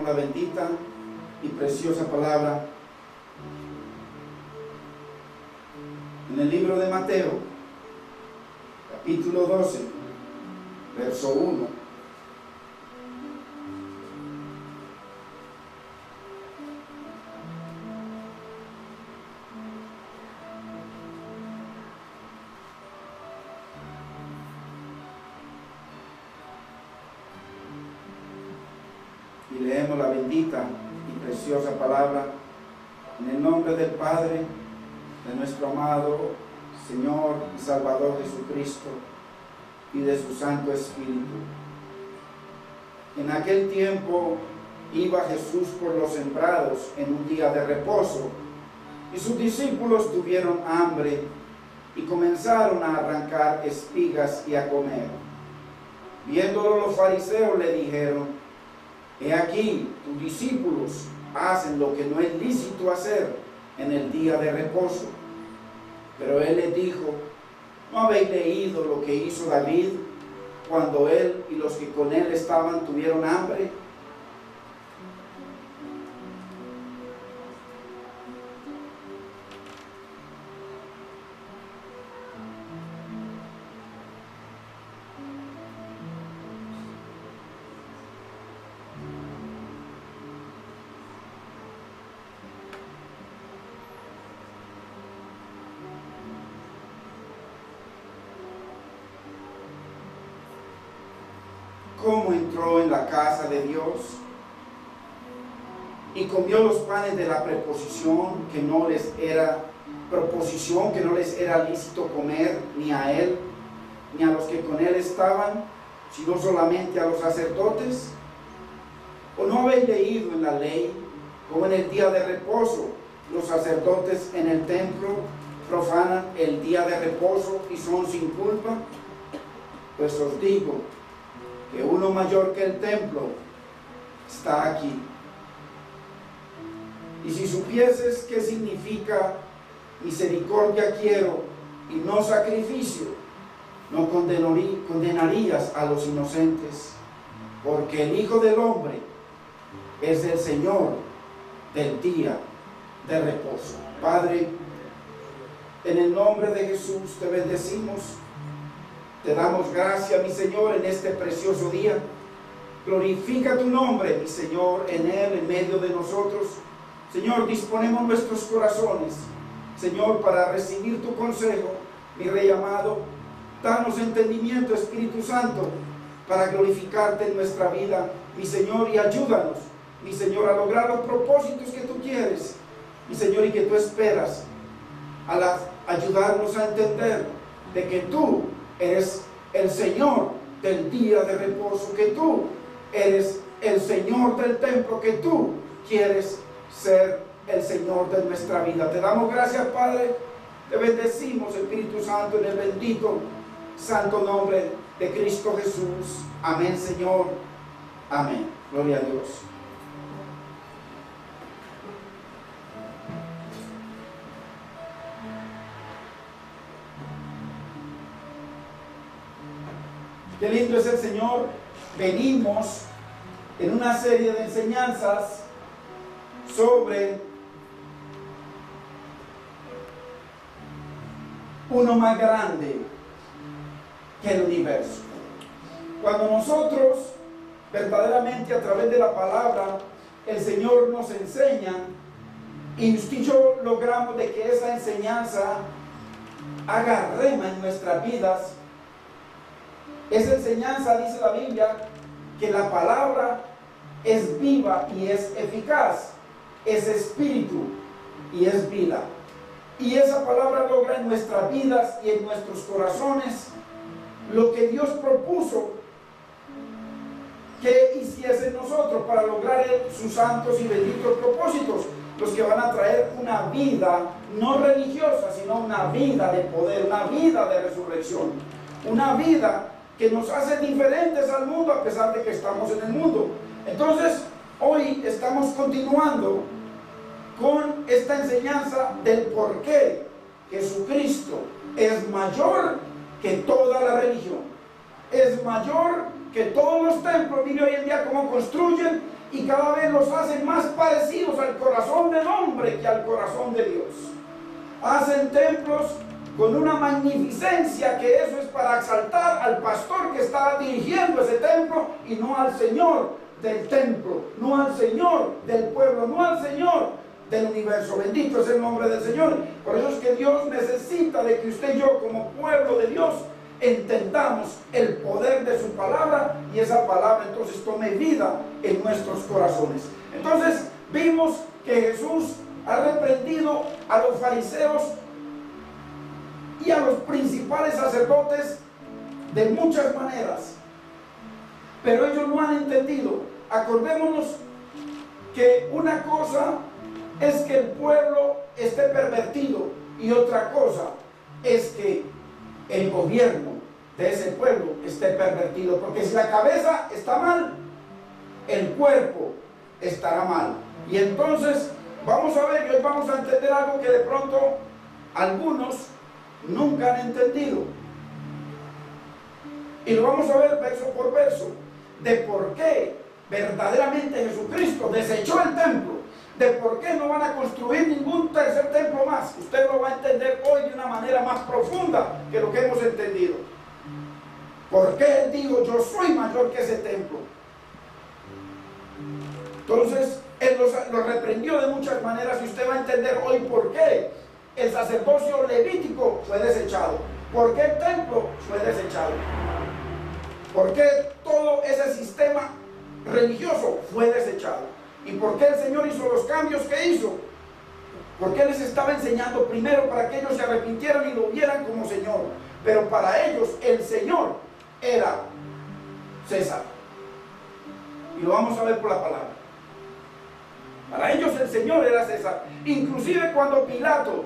leemos la bendita y preciosa palabra en el libro de Mateo, capítulo 12, verso 1. Y leemos la bendita y preciosa palabra en el nombre del Padre, de nuestro amado Señor y Salvador Jesucristo y de su Santo Espíritu. En aquel tiempo iba Jesús por los sembrados en un día de reposo, y sus discípulos tuvieron hambre y comenzaron a arrancar espigas y a comer. Viéndolo los fariseos le dijeron: He aquí, tus discípulos hacen lo que no es lícito hacer en el día de reposo. Pero él les dijo: ¿no habéis leído lo que hizo David cuando él y los que con él estaban tuvieron hambre? Cómo entró en la casa de Dios y comió los panes de la proposición que no les era lícito comer, ni a él ni a los que con él estaban, sino solamente a los sacerdotes. ¿O no habéis leído en la ley cómo en el día de reposo los sacerdotes en el templo profanan el día de reposo y son sin culpa? Pues os digo que uno mayor que el templo está aquí. Y si supieses qué significa misericordia quiero y no sacrificio, no condenarías a los inocentes, porque el Hijo del Hombre es el Señor del día de reposo. Padre, en el nombre de Jesús te bendecimos. Te damos gracias, mi Señor, en este precioso día. Glorifica tu nombre, mi Señor, en él, en medio de nosotros. Señor, disponemos nuestros corazones, Señor, para recibir tu consejo, mi Rey amado. Danos entendimiento, Espíritu Santo, para glorificarte en nuestra vida, mi Señor, y ayúdanos, mi Señor, a lograr los propósitos que tú quieres, mi Señor, y que tú esperas, ayudarnos a entender de que tú eres el Señor del día de reposo, que tú eres el Señor del templo, que tú quieres ser el Señor de nuestra vida. Te damos gracias, Padre. Te bendecimos, Espíritu Santo, en el bendito santo nombre de Cristo Jesús. Amén, Señor. Amén. Gloria a Dios. Qué lindo es el Señor. Venimos en una serie de enseñanzas sobre uno más grande que el universo. Cuando nosotros verdaderamente a través de la palabra el Señor nos enseña y usted y yo logramos de que esa enseñanza haga rema en nuestras vidas. Esa enseñanza, dice la Biblia, que la palabra es viva y es eficaz, es espíritu y es vida. Y esa palabra logra en nuestras vidas y en nuestros corazones lo que Dios propuso que hiciesen nosotros para lograr sus santos y benditos propósitos, los que van a traer una vida no religiosa, sino una vida de poder, una vida de resurrección, una vida que nos hace diferentes al mundo a pesar de que estamos en el mundo. Entonces, hoy estamos continuando con esta enseñanza del por qué Jesucristo es mayor que toda la religión, es mayor que todos los templos. Mire hoy en día cómo construyen y cada vez los hacen más parecidos al corazón del hombre que al corazón de Dios. Hacen templos con una magnificencia que eso es para exaltar al pastor que estaba dirigiendo ese templo y no al Señor del templo, no al Señor del pueblo, no al Señor del universo. Bendito es el nombre del Señor. Por eso es que Dios necesita de que usted y yo como pueblo de Dios entendamos el poder de su palabra y esa palabra entonces tome vida en nuestros corazones. Entonces vimos que Jesús ha reprendido a los fariseos y a los principales sacerdotes de muchas maneras, pero ellos no han entendido. Acordémonos que una cosa es que el pueblo esté pervertido y otra cosa es que el gobierno de ese pueblo esté pervertido, porque si la cabeza está mal, el cuerpo estará mal. Y entonces vamos a ver, y hoy vamos a entender algo que de pronto algunos nunca han entendido, y lo vamos a ver verso por verso, de por qué verdaderamente Jesucristo desechó el templo, de por qué no van a construir ningún tercer templo más. Usted lo va a entender hoy de una manera más profunda que lo que hemos entendido. ¿Por qué Él dijo, yo soy mayor que ese templo? Entonces, Él los reprendió de muchas maneras y usted va a entender hoy por qué el sacerdocio levítico fue desechado, por qué el templo fue desechado, por qué todo ese sistema religioso fue desechado. ¿Y por qué el Señor hizo los cambios que hizo? Porque Él les estaba enseñando primero para que ellos se arrepintieran y lo vieran como Señor. Pero para ellos el Señor era César. Y lo vamos a ver por la palabra. Para ellos el Señor era César. Inclusive cuando Pilato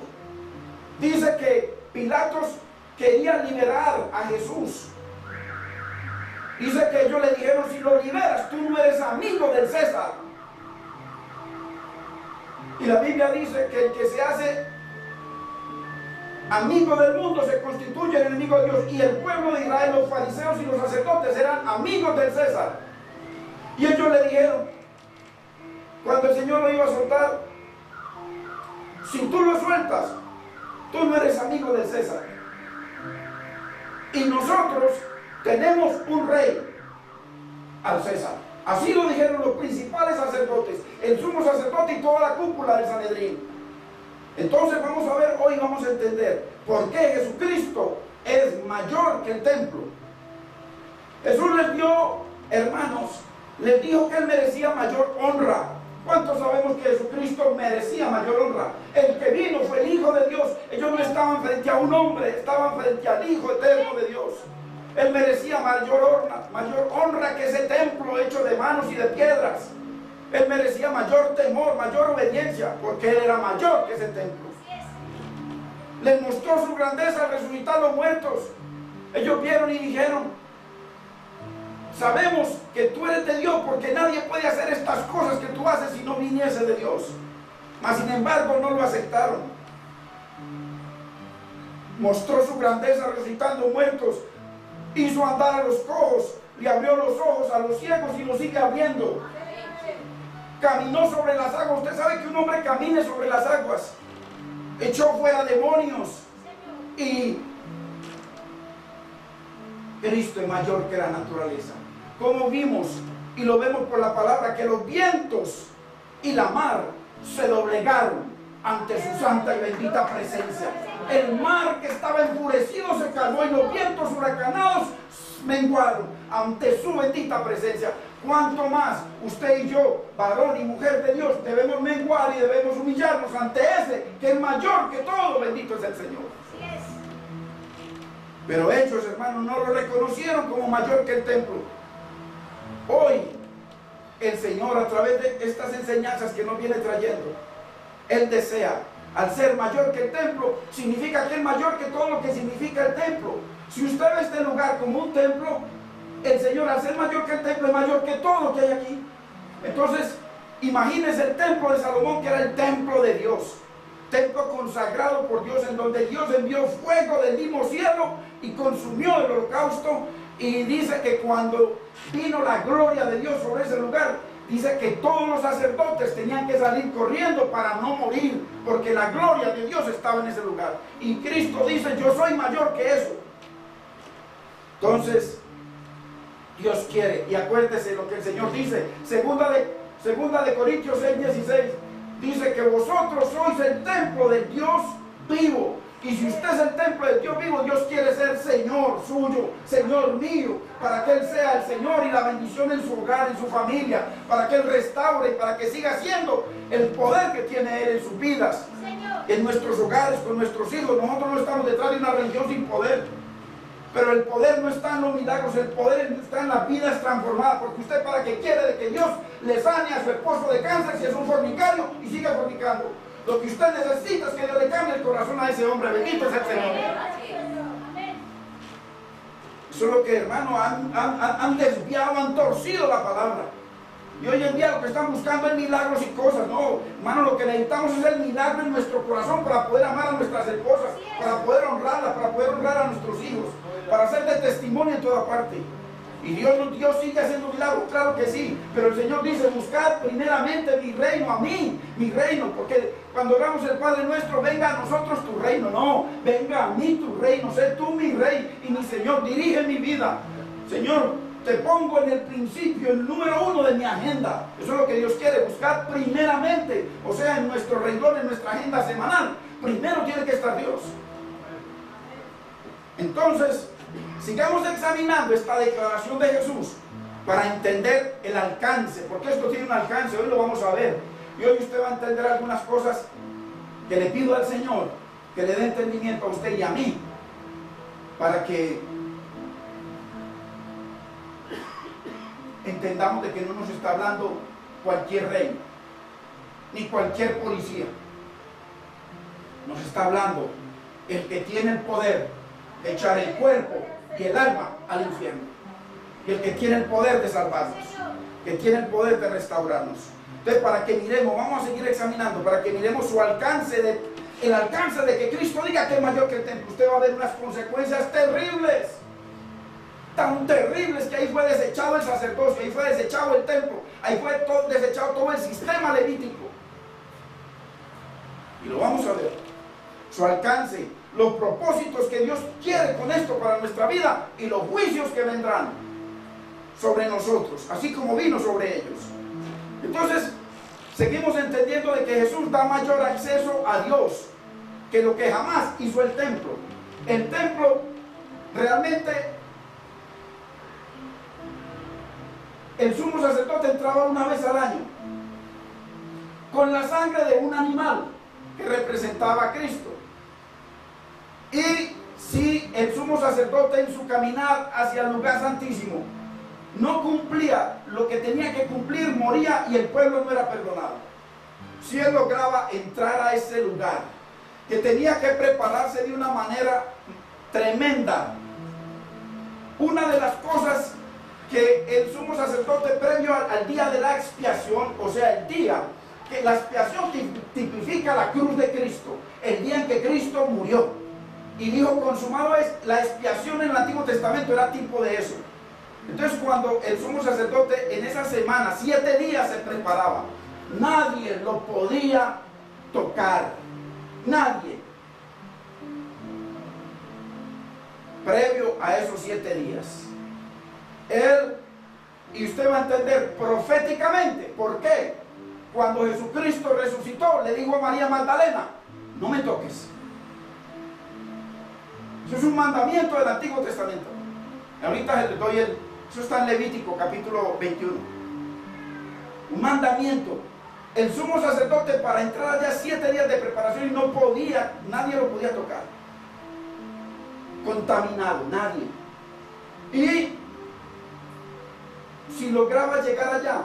dice que Pilatos quería liberar a Jesús. Dice que ellos le dijeron, si lo liberas, tú no eres amigo del César. Y la Biblia dice que el que se hace amigo del mundo se constituye el enemigo de Dios. Y el pueblo de Israel, los fariseos y los sacerdotes eran amigos del César. Y ellos le dijeron, cuando el Señor lo iba a soltar, si tú lo sueltas, tú no eres amigo del César. Y nosotros tenemos un rey, al César. Así lo dijeron los principales sacerdotes, el sumo sacerdote y toda la cúpula del Sanedrín. Entonces vamos a ver, hoy vamos a entender por qué Jesucristo es mayor que el templo. Jesús les dio, hermanos, les dijo que Él merecía mayor honra. ¿Cuántos sabemos que Jesucristo merecía mayor honra? El que vino fue el Hijo de Dios. Ellos no estaban frente a un hombre, estaban frente al Hijo eterno de Dios. Él merecía mayor honra que ese templo hecho de manos y de piedras. Él merecía mayor temor, mayor obediencia, porque Él era mayor que ese templo. Les mostró su grandeza al resucitar los muertos. Ellos vieron y dijeron, sabemos que tú eres de Dios, porque nadie puede hacer estas cosas que tú haces si no viniese de Dios. Mas sin embargo no lo aceptaron. Mostró su grandeza resucitando muertos. Hizo andar a los cojos, le abrió los ojos a los ciegos y los sigue abriendo. Caminó sobre las aguas. Usted sabe que un hombre camine sobre las aguas. Echó fuera demonios. Y Cristo es mayor que la naturaleza. Como vimos y lo vemos por la palabra, que los vientos y la mar se doblegaron ante su santa y bendita presencia. El mar que estaba enfurecido se calmó y los vientos huracanados menguaron ante su bendita presencia. Cuanto más usted y yo, varón y mujer de Dios, debemos menguar y debemos humillarnos ante ese que es mayor que todo. Bendito es el Señor. Pero ellos, hermanos, no lo reconocieron como mayor que el templo. Hoy el Señor, a través de estas enseñanzas que nos viene trayendo, Él desea, al ser mayor que el templo, significa que es mayor que todo lo que significa el templo. Si usted ve este lugar como un templo, el Señor, al ser mayor que el templo, es mayor que todo lo que hay aquí. Entonces, imagínese el templo de Salomón, que era el templo de Dios, templo consagrado por Dios, en donde Dios envió fuego del mismo cielo y consumió el holocausto. Y dice que cuando vino la gloria de Dios sobre ese lugar, dice que todos los sacerdotes tenían que salir corriendo para no morir, porque la gloria de Dios estaba en ese lugar. Y Cristo dice, yo soy mayor que eso. Entonces, Dios quiere, y acuérdese lo que el Señor dice, segunda de Corintios 6:16, dice que vosotros sois el templo del Dios vivo. Y si usted es el templo del Dios vivo, Dios quiere ser Señor suyo, Señor mío, para que Él sea el Señor y la bendición en su hogar, en su familia, para que Él restaure, para que siga siendo el poder que tiene Él en sus vidas, en nuestros hogares, con nuestros hijos. Nosotros no estamos detrás de una religión sin poder, pero el poder no está en los milagros, el poder está en las vidas transformadas, porque usted para qué quiere de que Dios le sane a su esposo de cáncer si es un fornicario y sigue fornicando. Lo que usted necesita es que Dios le cambie el corazón a ese hombre. Bendito es el Señor. Eso es lo que, hermano, han desviado, han torcido la palabra. Y hoy en día lo que están buscando es milagros y cosas. No, hermano, lo que necesitamos es el milagro en nuestro corazón para poder amar a nuestras esposas, para poder honrarlas, para poder honrar a nuestros hijos, para ser de testimonio en toda parte. Y Dios sigue haciendo milagros, claro que sí, pero el Señor dice, buscad primeramente mi reino, a mí, mi reino, porque cuando oramos el Padre Nuestro, venga a nosotros tu reino, no, venga a mí tu reino, sé tú mi rey y mi Señor, dirige mi vida. Señor, te pongo en el principio, el número 1 de mi agenda. Eso es lo que Dios quiere, buscar primeramente, o sea, en nuestro renglón, en nuestra agenda semanal, primero tiene que estar Dios. Entonces, sigamos examinando esta declaración de Jesús para entender el alcance, porque esto tiene un alcance, hoy lo vamos a ver. Y hoy usted va a entender algunas cosas que le pido al Señor, que le dé entendimiento a usted y a mí, para que entendamos de que no nos está hablando cualquier rey, ni cualquier policía. Nos está hablando el que tiene el poder de echar el cuerpo y el alma al infierno, y el que tiene el poder de salvarnos, que tiene el poder de restaurarnos. Entonces, para que miremos, vamos a seguir examinando, para que miremos su alcance, el alcance de que Cristo diga que es mayor que el templo. Usted va a ver unas consecuencias terribles, tan terribles, que ahí fue desechado el sacerdocio, ahí fue desechado el templo, ahí fue desechado todo el sistema levítico. Y lo vamos a ver, su alcance, los propósitos que Dios quiere con esto para nuestra vida y los juicios que vendrán sobre nosotros, así como vino sobre ellos. Entonces, seguimos entendiendo de que Jesús da mayor acceso a Dios que lo que jamás hizo el templo. El templo realmente, el sumo sacerdote entraba una vez al año con la sangre de un animal que representaba a Cristo. Y si el sumo sacerdote en su caminar hacia el lugar santísimo no cumplía lo que tenía que cumplir, moría y el pueblo no era perdonado. Si él lograba entrar a ese lugar, que tenía que prepararse de una manera tremenda. Una de las cosas que el sumo sacerdote previo al día de la expiación, o sea, el día que la expiación tipifica la cruz de Cristo, el día en que Cristo murió y dijo consumado es, la expiación en el Antiguo Testamento era tipo de eso. Entonces, cuando el sumo sacerdote en esa semana, 7 días se preparaba, nadie lo podía tocar, nadie, previo a esos 7 días. Él, y usted va a entender proféticamente, ¿por qué? Cuando Jesucristo resucitó, le dijo a María Magdalena, no me toques. Eso es un mandamiento del Antiguo Testamento. Ahorita les doy eso está en Levítico capítulo 21. Un mandamiento. El sumo sacerdote para entrar allá 7 días de preparación y no podía, nadie lo podía tocar. Contaminado, nadie. Y si lograba llegar allá,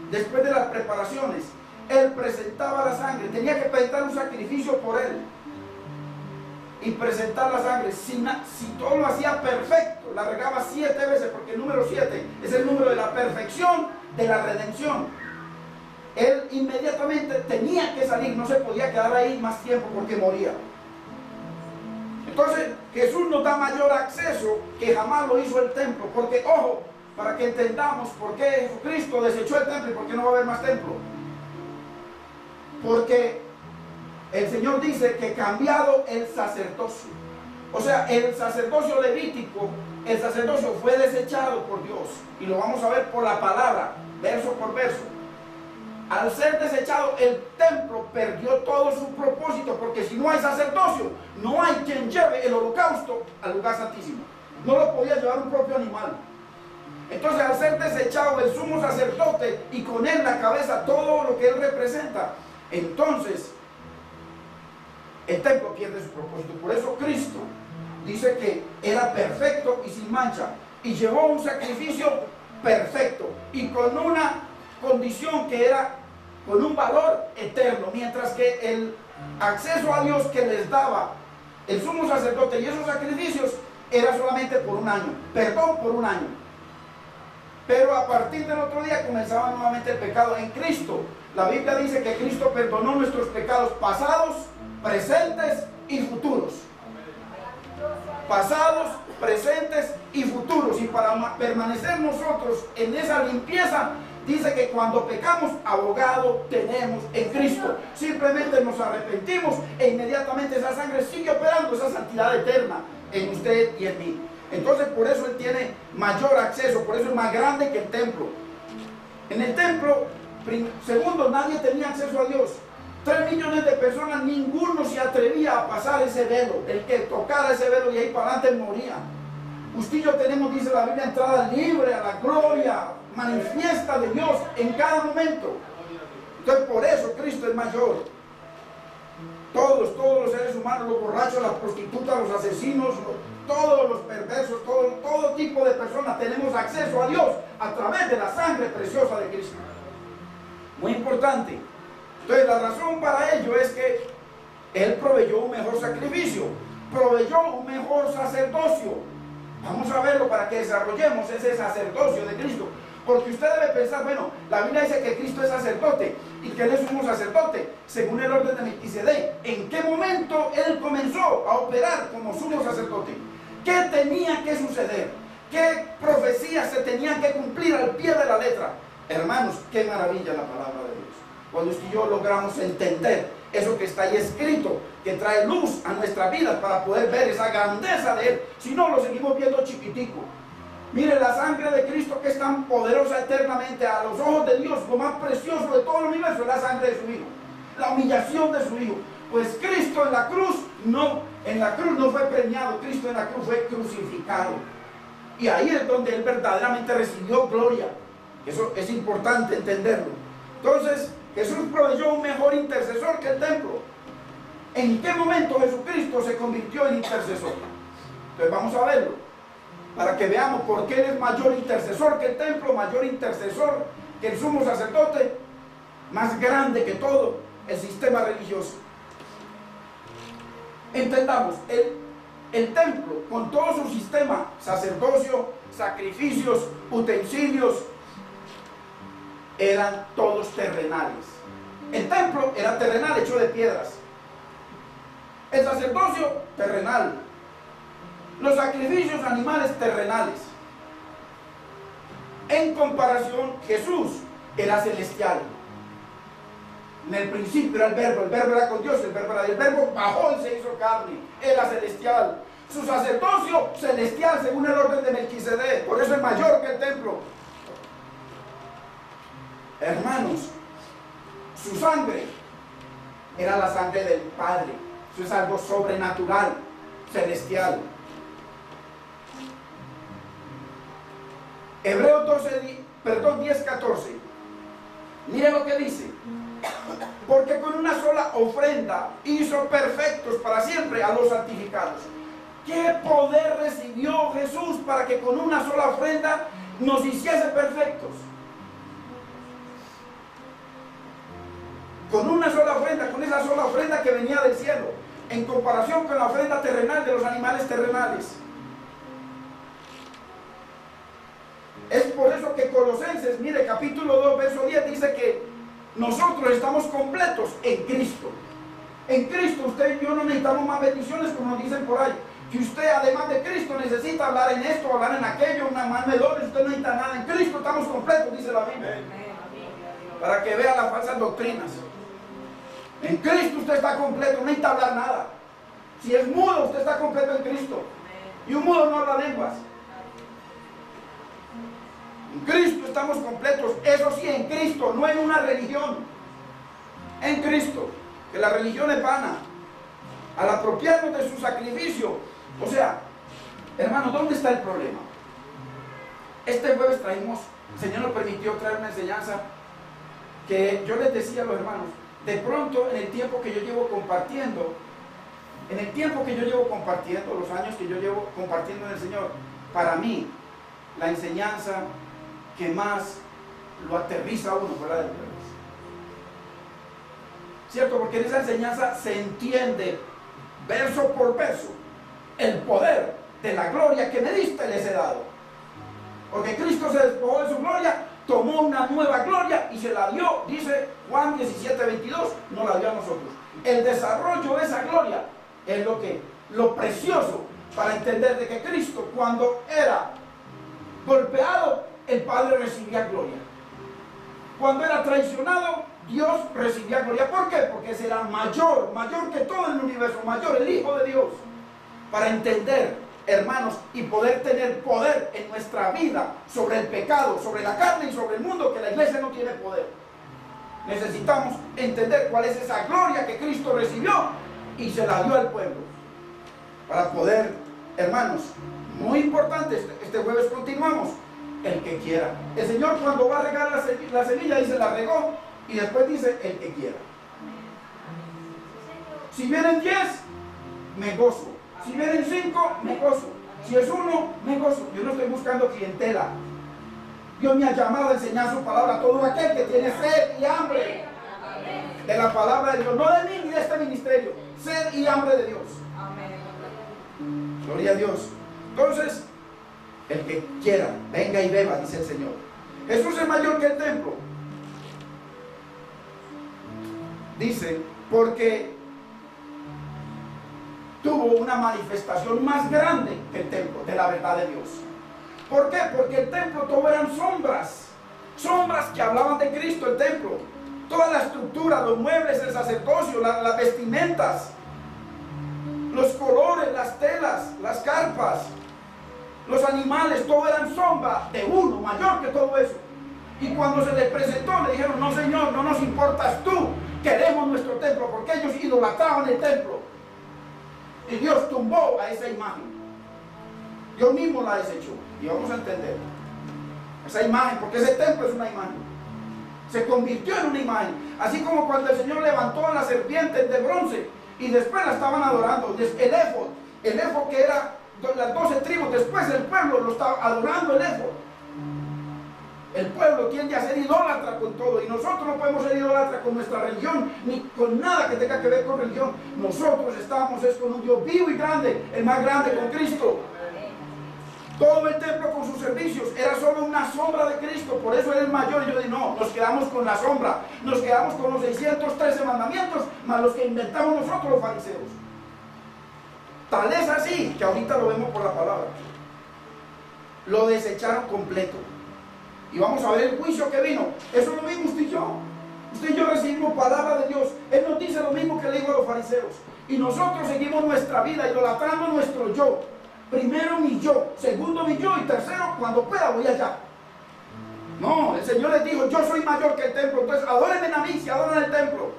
después de las preparaciones, él presentaba la sangre, tenía que presentar un sacrificio por él y presentar la sangre. Si todo lo hacía perfecto, la regaba 7 veces, porque el número 7 es el número de la perfección, de la redención. Él inmediatamente tenía que salir, no se podía quedar ahí más tiempo porque moría. Entonces Jesús nos da mayor acceso que jamás lo hizo el templo, porque ojo, para que entendamos por qué Jesucristo desechó el templo y por qué no va a haber más templo. Porque el Señor dice que cambiado el sacerdocio, o sea, el sacerdocio levítico, el sacerdocio fue desechado por Dios, y lo vamos a ver por la palabra, verso por verso. Al ser desechado, el templo perdió todo su propósito, porque si no hay sacerdocio, no hay quien lleve el holocausto al lugar santísimo. No lo podía llevar un propio animal. Entonces, al ser desechado el sumo sacerdote y con él la cabeza, todo lo que él representa, entonces el templo pierde su propósito. Por eso Cristo dice que era perfecto y sin mancha, y llevó un sacrificio perfecto y con una condición que era con un valor eterno, mientras que el acceso a Dios que les daba el sumo sacerdote y esos sacrificios era solamente por un año, perdón por un año. Pero a partir del otro día comenzaba nuevamente el pecado en Cristo. La Biblia dice que Cristo perdonó nuestros pecados pasados, presentes y futuros. Pasados, presentes y futuros. Y para permanecer nosotros en esa limpieza, dice que cuando pecamos, abogado tenemos en Cristo. Simplemente nos arrepentimos e inmediatamente esa sangre sigue operando esa santidad eterna en usted y en mí. Entonces por eso Él tiene mayor acceso, por eso es más grande que el templo. En el templo, segundo, nadie tenía acceso a Dios. 3 millones de personas, ninguno se atrevía a pasar ese velo. El que tocara ese velo y ahí para adelante moría. Usted y yo tenemos, dice la Biblia, entrada libre a la gloria manifiesta de Dios en cada momento. Entonces por eso Cristo es mayor. Todos los seres humanos, los borrachos, las prostitutas, los asesinos, todos los perversos, todo tipo de personas tenemos acceso a Dios a través de la sangre preciosa de Cristo. Muy importante. Entonces la razón para ello es que Él proveyó un mejor sacrificio, proveyó un mejor sacerdocio. Vamos a verlo para que desarrollemos ese sacerdocio de Cristo. Porque usted debe pensar, bueno, la Biblia dice que Cristo es sacerdote y que Él es sumo sacerdote, según el orden de Melquisedec. ¿En qué momento Él comenzó a operar como sumo sacerdote? ¿Qué tenía que suceder? ¿Qué profecías se tenían que cumplir al pie de la letra? Hermanos, qué maravilla la palabra de Dios. Cuando usted y yo logramos entender eso que está ahí escrito, que trae luz a nuestras vidas para poder ver esa grandeza de Él. Si no, lo seguimos viendo chiquitico. Mire, la sangre de Cristo, que es tan poderosa eternamente a los ojos de Dios, lo más precioso de todo el universo es la sangre de su Hijo, la humillación de su Hijo. Pues Cristo en la cruz no fue premiado, Cristo en la cruz fue crucificado. Y ahí es donde Él verdaderamente recibió gloria. Eso es importante entenderlo. Entonces, Jesús proveyó un mejor intercesor que el templo. ¿En qué momento Jesucristo se convirtió en intercesor? Entonces vamos a verlo, para que veamos por qué Él es mayor intercesor que el templo, mayor intercesor que el sumo sacerdote, más grande que todo el sistema religioso. Entendamos, el templo, con todo su sistema, sacerdocio, sacrificios, utensilios, eran todos terrenales. El templo era terrenal, hecho de piedras. El sacerdocio, terrenal. Los sacrificios animales, terrenales. En comparación, Jesús era celestial. En el principio era el verbo era con Dios, el verbo bajó y se hizo carne, era celestial. Su sacerdocio celestial según el orden de Melquisedec, por eso es mayor que el templo. Hermanos, su sangre era la sangre del Padre. Eso es algo sobrenatural, celestial. Hebreos 10:14. Mire lo que dice. Porque con una sola ofrenda hizo perfectos para siempre a los santificados. ¿Qué poder recibió Jesús para que con una sola ofrenda nos hiciese perfectos? Con una sola ofrenda, con esa sola ofrenda que venía del cielo, en comparación con la ofrenda terrenal de los animales terrenales. Es por eso que Colosenses, mire, capítulo 2, verso 10, dice que nosotros estamos completos en Cristo. En Cristo usted y yo no necesitamos más bendiciones, como nos dicen por ahí. que usted además de Cristo necesita hablar en esto, hablar en aquello, una más medores, usted no necesita nada. En Cristo estamos completos, dice la Biblia. Para que vea las falsas doctrinas. En Cristo usted está completo, no necesita hablar nada. Si es mudo, usted está completo en Cristo. Y un mudo no habla lenguas. En Cristo estamos completos. Eso sí, en Cristo, no en una religión. En Cristo. Que la religión es vana. Al apropiarnos de su sacrificio. O sea, hermanos, ¿dónde está el problema? Este jueves traímos, el Señor nos permitió traer una enseñanza que yo les decía a los hermanos, de pronto en el tiempo que yo llevo compartiendo, los años que yo llevo compartiendo en el Señor, para mí, la enseñanza que más lo aterriza a uno fuera del jueves. ¿Cierto? Porque en esa enseñanza se entiende, verso por verso, el poder de la gloria que me diste les he dado. Porque Cristo se despojó de su gloria, tomó una nueva gloria y se la dio, dice Juan 17:22, nos la dio a nosotros. El desarrollo de esa gloria es lo precioso para entender de que Cristo, cuando era golpeado, el Padre recibía gloria. Cuando era traicionado, Dios recibía gloria. ¿Por qué? Porque ese era mayor que todo el universo, mayor, el Hijo de Dios. Para entender, hermanos, y poder tener poder en nuestra vida sobre el pecado, sobre la carne y sobre el mundo, que la iglesia no tiene poder. Necesitamos entender cuál es esa gloria que Cristo recibió y se la dio al pueblo. Para poder, hermanos, muy importante, este jueves continuamos, el que quiera. El Señor cuando va a regar la semilla dice, la regó, y después dice, el que quiera. Si vienen 10, me gozo. Si vienen 5, me gozo. Si es 1, me gozo. Yo no estoy buscando clientela. Dios me ha llamado a enseñar su palabra a todo aquel que tiene sed y hambre de la palabra de Dios. No de mí ni de este ministerio. Sed y hambre de Dios. Gloria a Dios. Entonces, el que quiera, venga y beba, dice el Señor. Jesús es mayor que el templo. Dice, porque tuvo una manifestación más grande que el templo de la verdad de Dios. ¿Por qué? Porque el templo todo eran sombras que hablaban de Cristo, el templo. Toda la estructura, los muebles, el sacerdocio, las vestimentas, los colores, las telas, las carpas, los animales, todo eran sombra de uno, mayor que todo eso. Y cuando se les presentó, le dijeron, no Señor, no nos importas tú, queremos nuestro templo, porque ellos idolatraban el templo. Y Dios tumbó a esa imagen. Dios mismo la desechó. Y vamos a entender esa imagen, porque ese templo es una imagen. Se convirtió en una imagen. Así como cuando el Señor levantó a la serpiente de bronce y después la estaban adorando. El éfod que era las 12 tribus, después el pueblo lo estaba adorando el éfod. El pueblo tiende a ser idólatra con todo, y nosotros no podemos ser idólatras con nuestra religión, ni con nada que tenga que ver con religión. Nosotros estamos con un Dios vivo y grande, el más grande, con Cristo. Todo el templo con sus servicios era solo una sombra de Cristo, por eso Él es mayor. Y yo digo, no, nos quedamos con la sombra, nos quedamos con los 613 mandamientos, más los que inventamos nosotros los fariseos. Tal es así, que ahorita lo vemos por la palabra. Lo desecharon completo. Y vamos a ver el juicio que vino. Eso es lo mismo usted y yo. Usted y yo recibimos palabra de Dios. Él nos dice lo mismo que le dijo a los fariseos. Y nosotros seguimos nuestra vida idolatrando nuestro yo. Primero mi yo, segundo mi yo, y tercero, cuando pueda voy allá. No, el Señor les dijo, yo soy mayor que el templo, entonces adórenme a mí, si adoran el templo.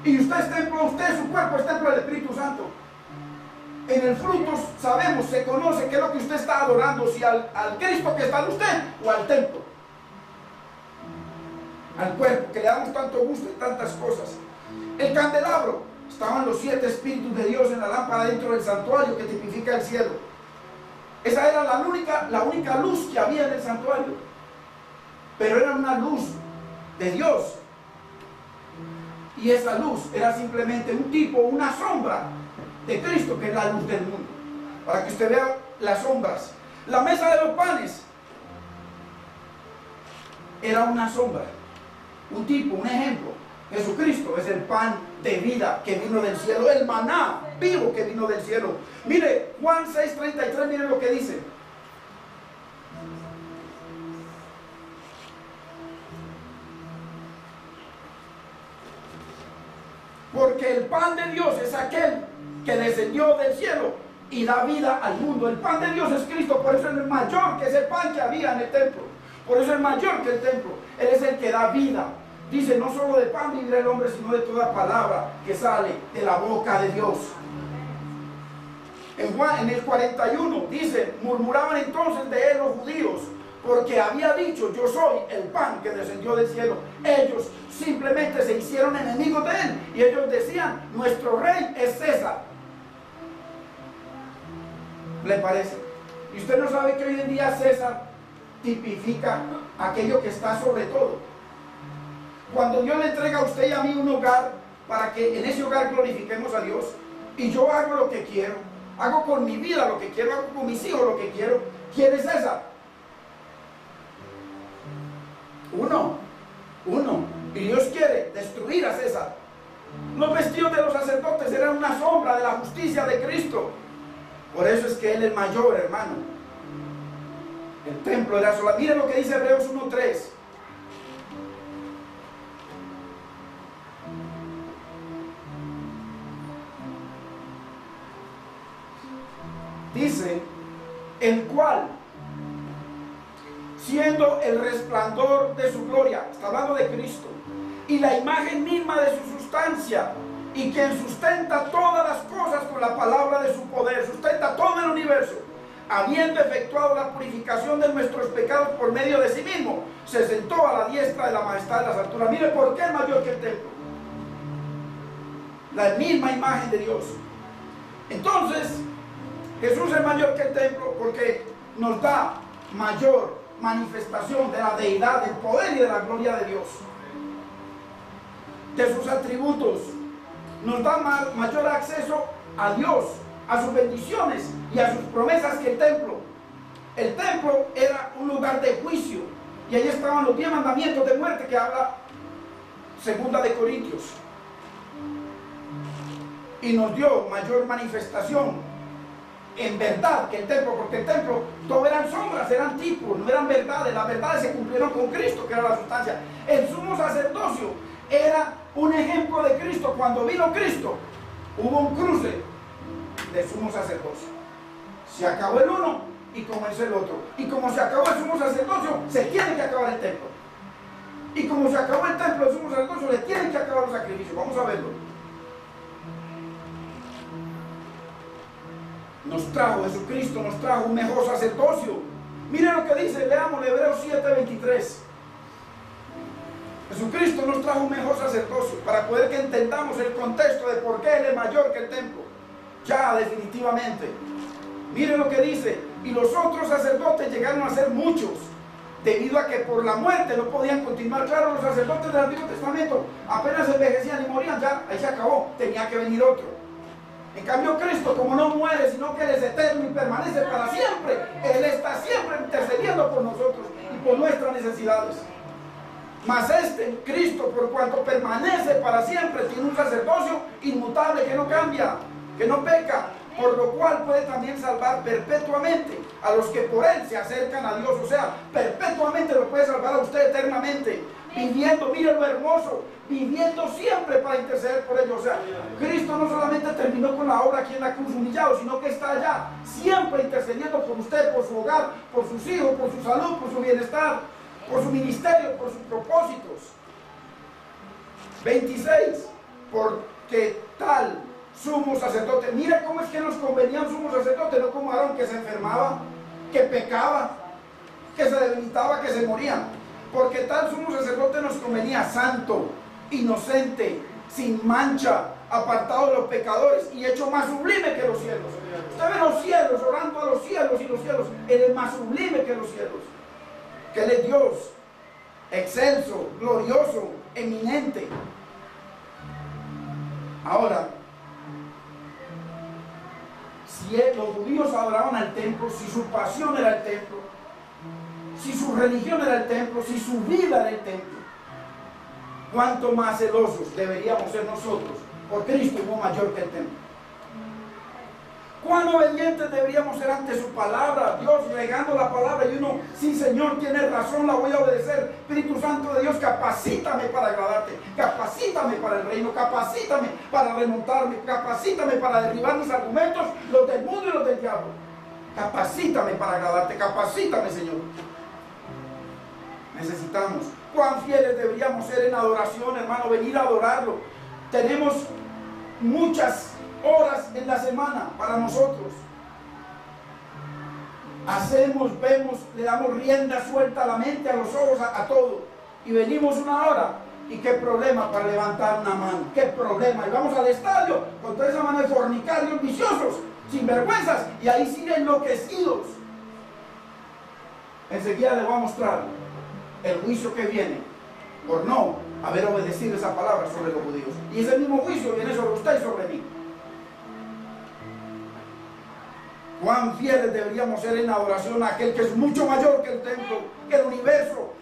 Y usted es templo, usted, su cuerpo es templo del Espíritu Santo. En el fruto sabemos, se conoce qué es lo que usted está adorando, si al Cristo que está en usted o al templo. Al cuerpo, que le damos tanto gusto y tantas cosas. El candelabro. Estaban los 7 espíritus de Dios en la lámpara dentro del santuario que tipifica el cielo. Esa era la única luz que había en el santuario. Pero era una luz de Dios. Y esa luz era simplemente un tipo, una sombra de Cristo, que es la luz del mundo. Para que usted vea las sombras. La mesa de los panes era una sombra, un tipo, un ejemplo. Jesucristo es el pan de vida que vino del cielo, el maná vivo que vino del cielo. Mire, Juan 6:33, mire lo que dice. Porque el pan de Dios es aquel que descendió del cielo y da vida al mundo. El pan de Dios es Cristo, por eso es el mayor que ese pan que había en el templo. Por eso es mayor que el templo. Él es el que da vida. Dice, no solo de pan vivirá el hombre, sino de toda palabra que sale de la boca de Dios. En el 41 dice, murmuraban entonces de él los judíos, porque había dicho, yo soy el pan que descendió del cielo. Ellos simplemente se hicieron enemigos de él y ellos decían, nuestro rey es César. ¿Le parece? Y usted no sabe que hoy en día César tipifica aquello que está sobre todo. Cuando Dios le entrega a usted y a mí un hogar para que en ese hogar glorifiquemos a Dios, y yo hago lo que quiero, hago con mi vida lo que quiero, hago con mis hijos lo que quiero, ¿quién es César? Uno. Y Dios quiere destruir a César. Los vestidos de los sacerdotes eran una sombra de la justicia de Cristo. Por eso es que Él es mayor, hermano. El templo era sola. Miren lo que dice Hebreos 1:3. Dice, el cual, siendo el resplandor de su gloria, está hablando de Cristo, y la imagen misma de su sustancia, y quien sustenta todas las cosas con la palabra de su poder, sustenta todo el universo, habiendo efectuado la purificación de nuestros pecados por medio de sí mismo, se sentó a la diestra de la majestad de las alturas. Mire por qué es mayor que el templo. La misma imagen de Dios. Entonces, Jesús es mayor que el templo porque nos da mayor manifestación de la deidad, del poder y de la gloria de Dios, de sus atributos. Nos da mayor acceso a Dios, a sus bendiciones y a sus promesas que el templo. El templo era un lugar de juicio y ahí estaban los 10 mandamientos de muerte que habla 2 de Corintios, y nos dio mayor manifestación en verdad que el templo, porque el templo todo eran sombras, eran tipos, no eran verdades. Las verdades se cumplieron con Cristo, que era la sustancia. El sumo sacerdocio era un ejemplo de Cristo. Cuando vino Cristo hubo un cruce de sumo sacerdocio. Se acabó el uno y comenzó el otro. Y como se acabó el sumo sacerdocio, se tiene que acabar el templo. Y como se acabó el templo, el sumo sacerdocio, le tienen que acabar los sacrificios. Vamos a verlo. Jesucristo nos trajo un mejor sacerdocio. Miren lo que dice, leamos Hebreos 7:23. Jesucristo nos trajo un mejor sacerdocio para poder que entendamos el contexto de por qué Él es mayor que el templo. Ya definitivamente. Miren lo que dice, y los otros sacerdotes llegaron a ser muchos, debido a que por la muerte no podían continuar. Claro, los sacerdotes del Antiguo Testamento apenas envejecían y morían, ya, ahí se acabó, tenía que venir otro. En cambio Cristo, como no muere, sino que Él es eterno y permanece para siempre, Él está siempre intercediendo por nosotros y por nuestras necesidades. Mas Cristo, por cuanto permanece para siempre, tiene un sacerdocio inmutable que no cambia, que no peca, por lo cual puede también salvar perpetuamente a los que por Él se acercan a Dios. O sea, perpetuamente lo puede salvar a usted eternamente, viviendo, mire lo hermoso, viviendo siempre para interceder por ellos. O sea, Cristo no solamente terminó con la obra aquí en la cruz humillado, sino que está allá, siempre intercediendo por usted, por su hogar, por sus hijos, por su salud, por su bienestar, por su ministerio, por sus propósitos. 26, porque tal sumo sacerdote, mira cómo es que nos convenía un sumo sacerdote, no como Aarón, que se enfermaba, que pecaba, que se debilitaba, que se moría. Porque tal sumo sacerdote nos convenía santo, inocente, sin mancha, apartado de los pecadores y hecho más sublime que los cielos. Usted ve los cielos, orando a los cielos, y los cielos, Él es más sublime que los cielos, que Él es Dios, excelso, glorioso, eminente. Ahora, si los judíos adoraban al templo, si su pasión era el templo, si su religión era el templo, si su vida era el templo, ¿cuánto más celosos deberíamos ser nosotros por Cristo, no mayor que el templo? Cuán obedientes deberíamos ser ante su palabra. Dios regando la palabra y uno, sí Señor, tienes razón, la voy a obedecer. Espíritu Santo de Dios, capacítame para agradarte, capacítame para el reino, capacítame para remontarme, capacítame para derribar mis argumentos, los del mundo y los del diablo. Capacítame para agradarte, capacítame, Señor. Necesitamos. Cuán fieles deberíamos ser en adoración, hermano, venir a adorarlo. Tenemos muchas horas en la semana para nosotros. Hacemos, vemos, le damos rienda suelta a la mente, a los ojos, a todo. Y venimos una hora. ¿Y qué problema para levantar una mano? ¿Qué problema? Y vamos al estadio con toda esa mano de fornicarios viciosos, sinvergüenzas, y ahí siguen enloquecidos. Enseguida les voy a mostrar el juicio que viene por no haber obedecido esa palabra sobre los judíos. Y ese mismo juicio viene sobre usted y sobre mí. Cuán fieles deberíamos ser en adoración a aquel que es mucho mayor que el templo, que el universo.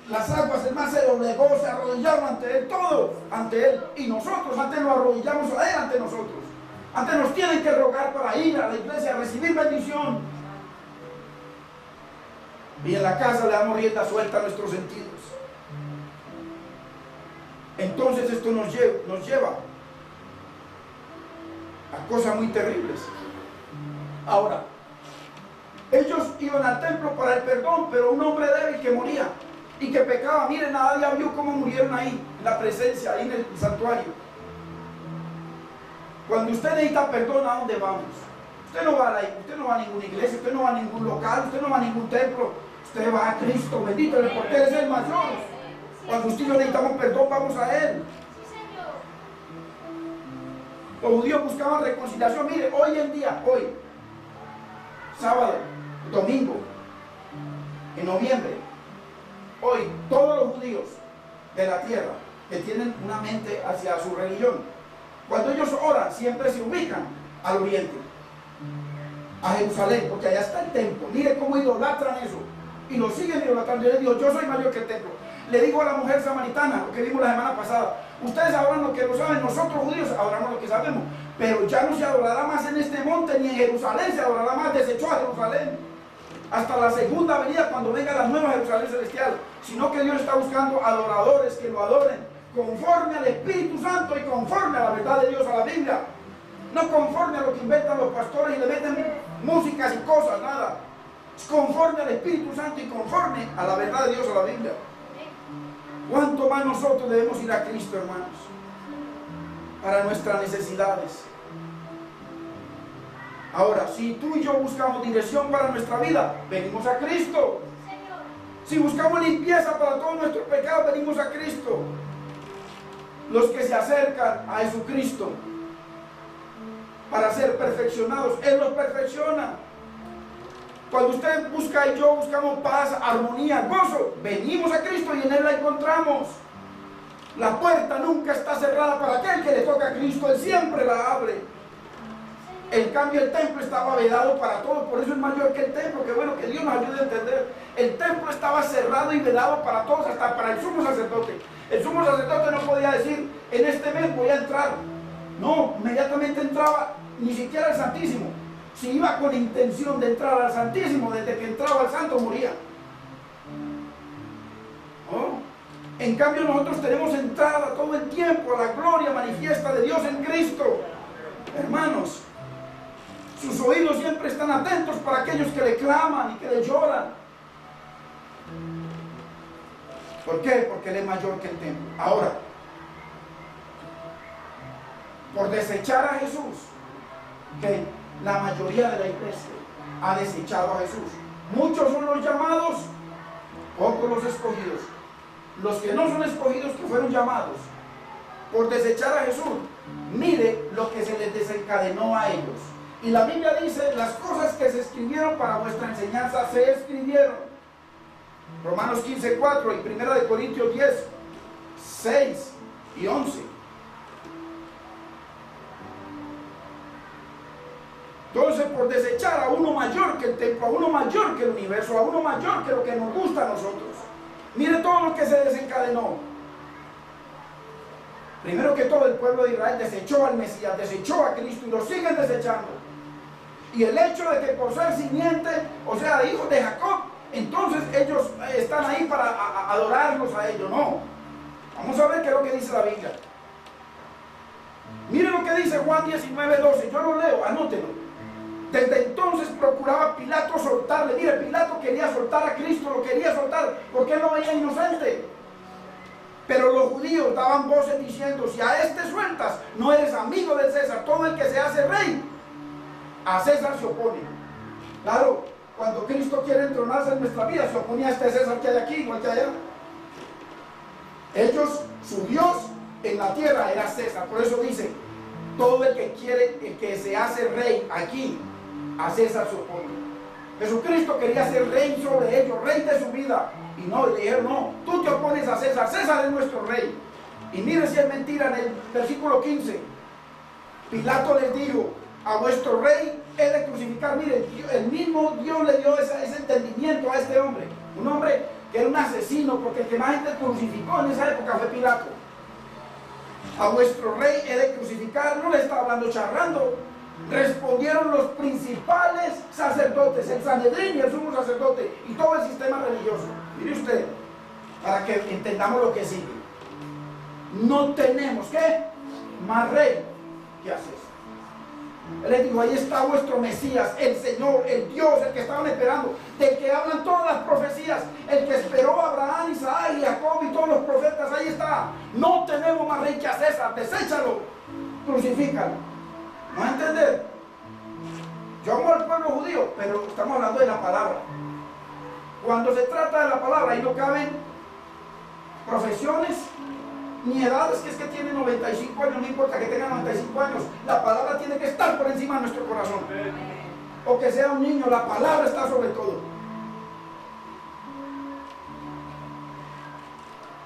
Las aguas, el mar se doblegó, se arrodillaron ante él, todos ante él. Y nosotros antes lo arrodillamos a él ante nosotros. Antes nos tienen que rogar para ir a la iglesia a recibir bendición. Y en la casa le damos rienda suelta a nuestros sentidos. Entonces esto nos lleva a cosas muy terribles. Ahora, ellos iban al templo para el perdón, pero un hombre débil que moría y que pecaba, miren, nadie vio cómo murieron ahí, en la presencia, ahí en el santuario. Cuando usted necesita perdón, ¿a dónde vamos? Usted no va a ninguna iglesia, usted no va a ningún local, usted no va a ningún templo, usted va a Cristo, bendito, porque Él es el mayor. Cuando usted y yo necesitamos perdón, vamos a Él. Los judíos buscaban reconciliación. Mire, hoy en día, hoy, sábado, domingo, en noviembre, hoy todos los judíos de la tierra que tienen una mente hacia su religión, cuando ellos oran siempre se ubican al oriente, a Jerusalén, porque allá está el templo. Mire cómo idolatran eso y lo siguen idolatrando. Yo les digo, yo soy mayor que el templo. Le digo a la mujer samaritana, lo que vimos la semana pasada, ustedes adoran lo que lo saben, nosotros judíos adoramos lo que sabemos, pero ya no se adorará más en este monte ni en Jerusalén, se adorará más, desechó a Jerusalén hasta la segunda venida, cuando venga la nueva Jerusalén celestial, sino que Dios está buscando adoradores que lo adoren conforme al Espíritu Santo y conforme a la verdad de Dios, a la Biblia, no conforme a lo que inventan los pastores y le meten músicas y cosas, nada, es conforme al Espíritu Santo y conforme a la verdad de Dios, a la Biblia. ¿Cuánto más nosotros debemos ir a Cristo, hermanos? Para nuestras necesidades. Ahora, si tú y yo buscamos dirección para nuestra vida, venimos a Cristo. Si buscamos limpieza para todos nuestros pecados, venimos a Cristo. Los que se acercan a Jesucristo para ser perfeccionados, Él los perfecciona. Cuando usted busca y yo buscamos paz, armonía, gozo, venimos a Cristo y en Él la encontramos. La puerta nunca está cerrada para aquel que le toca a Cristo, Él siempre la abre. En cambio el templo estaba vedado para todos, por eso es mayor que el templo. Qué bueno que Dios nos ayude a entender. El templo estaba cerrado y vedado para todos, hasta para el sumo sacerdote. El sumo sacerdote no podía decir, en este mes voy a entrar. No, inmediatamente entraba, ni siquiera al Santísimo. Si iba con intención de entrar al Santísimo, desde que entraba al Santo moría. ¿Oh? En cambio nosotros tenemos entrada todo el tiempo a la gloria manifiesta de Dios en Cristo. Hermanos, sus oídos siempre están atentos para aquellos que le claman y que le lloran. ¿Por qué? Porque Él es mayor que el templo. Ahora, por desechar a Jesús, que la mayoría de la iglesia ha desechado a Jesús. Muchos son los llamados, pocos los escogidos. Los que no son escogidos, que fueron llamados, por desechar a Jesús, mire lo que se les desencadenó a ellos. Y la Biblia dice, las cosas que se escribieron para vuestra enseñanza se escribieron. Romanos 15:4 y 1 Corintios 10, 6 y 11. Entonces, por desechar a uno mayor que el templo, a uno mayor que el universo, a uno mayor que lo que nos gusta a nosotros, mire todo lo que se desencadenó. Primero que todo, el pueblo de Israel desechó al Mesías, desechó a Cristo y lo siguen desechando. Y el hecho de que por ser simiente, o sea, hijos de Jacob, entonces ellos están ahí para adorarlos a ellos. No. Vamos a ver qué es lo que dice la Biblia. Miren lo que dice Juan 19:12. Yo lo leo, anótelo. Desde entonces procuraba Pilato soltarle. Mire, Pilato quería soltar a Cristo, lo quería soltar porque él lo veía inocente. Pero los judíos daban voces diciendo: si a este sueltas, no eres amigo del César. Todo el que se hace rey, a César se opone. Claro, cuando Cristo quiere entronarse en nuestra vida, se oponía a este César que hay aquí, igual que allá. Ellos, su Dios en la tierra era César. Por eso dice: todo el que quiere, el que se hace rey aquí, a César se opone. Jesucristo quería ser rey sobre ellos, rey de su vida. Y no, le dijeron: no, tú te opones a César, César es nuestro rey. Y mire si es mentira, en el versículo 15, Pilato les dijo: a vuestro rey he de crucificar. Mire, el mismo Dios le dio ese entendimiento a este hombre. Un hombre que era un asesino, porque el que más gente crucificó en esa época fue Pilato. A vuestro rey he de crucificar. No le estaba hablando charrando. Respondieron los principales sacerdotes, el Sanedrín y el sumo sacerdote y todo el sistema religioso. Mire usted, para que entendamos lo que sigue. No tenemos, ¿qué? Más rey que a César. Él les dijo: ahí está vuestro Mesías, el Señor, el Dios, el que estaban esperando, del que hablan todas las profecías, el que esperó a Abraham, Isaac y Jacob y todos los profetas. Ahí está. No tenemos más rey que a César. Deséchalo, crucifícalo. ¿No va a entender? Yo amo al pueblo judío, pero estamos hablando de la palabra. Cuando se trata de la palabra, ahí no caben profesiones ni edades, que es que tiene 95 años, no importa que tenga 95 años, la palabra tiene que estar por encima de nuestro corazón. O que sea un niño, la palabra está sobre todo.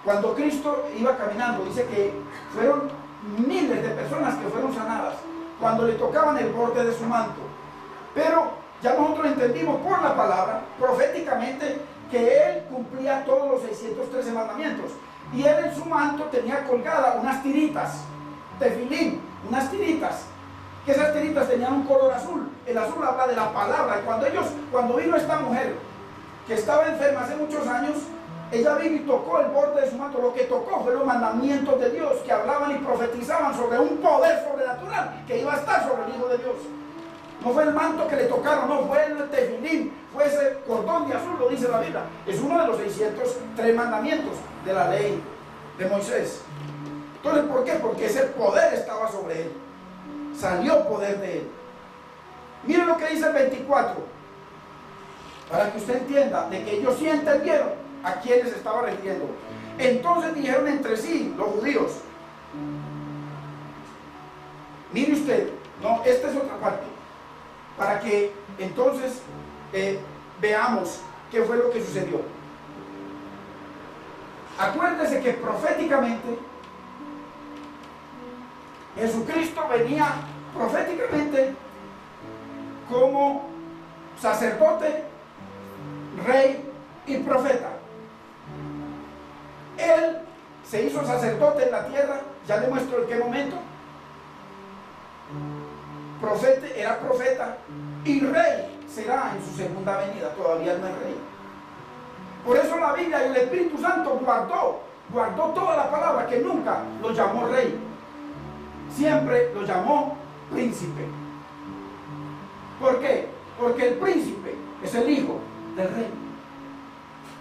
Cuando Cristo iba caminando, dice que fueron miles de personas que fueron sanadas cuando le tocaban el borde de su manto. Pero ya nosotros entendimos por la palabra, proféticamente, que él cumplía todos los 613 mandamientos. Y él en su manto tenía colgada unas tiritas, tefilín, unas tiritas, que esas tiritas tenían un color azul. El azul habla de la palabra. Y cuando vino esta mujer, que estaba enferma hace muchos años, ella vino y tocó el borde de su manto. Lo que tocó fue los mandamientos de Dios, que hablaban y profetizaban sobre un poder sobrenatural que iba a estar sobre el Hijo de Dios. No fue el manto que le tocaron, no, fue el tefilín, fue ese cordón de azul, lo dice la Biblia. Es uno de los 603 mandamientos de la ley de Moisés. Entonces, ¿por qué? Porque ese poder estaba sobre él. Salió poder de él. Miren lo que dice el 24, para que usted entienda de que ellos sí entendieron a quienes estaba refiriendo. Entonces dijeron entre sí los judíos. Mire usted, no, esta es otra parte, para que entonces veamos qué fue lo que sucedió. Acuérdese que proféticamente Jesucristo venía proféticamente como sacerdote, rey y profeta. Él se hizo sacerdote en la tierra, ya le muestro en qué momento. Profeta, era profeta, y rey será en su segunda venida. Todavía no es rey. Por eso la Biblia y el Espíritu Santo guardó toda la palabra, que nunca lo llamó rey, siempre lo llamó príncipe. ¿Por qué? Porque el príncipe es el hijo del rey,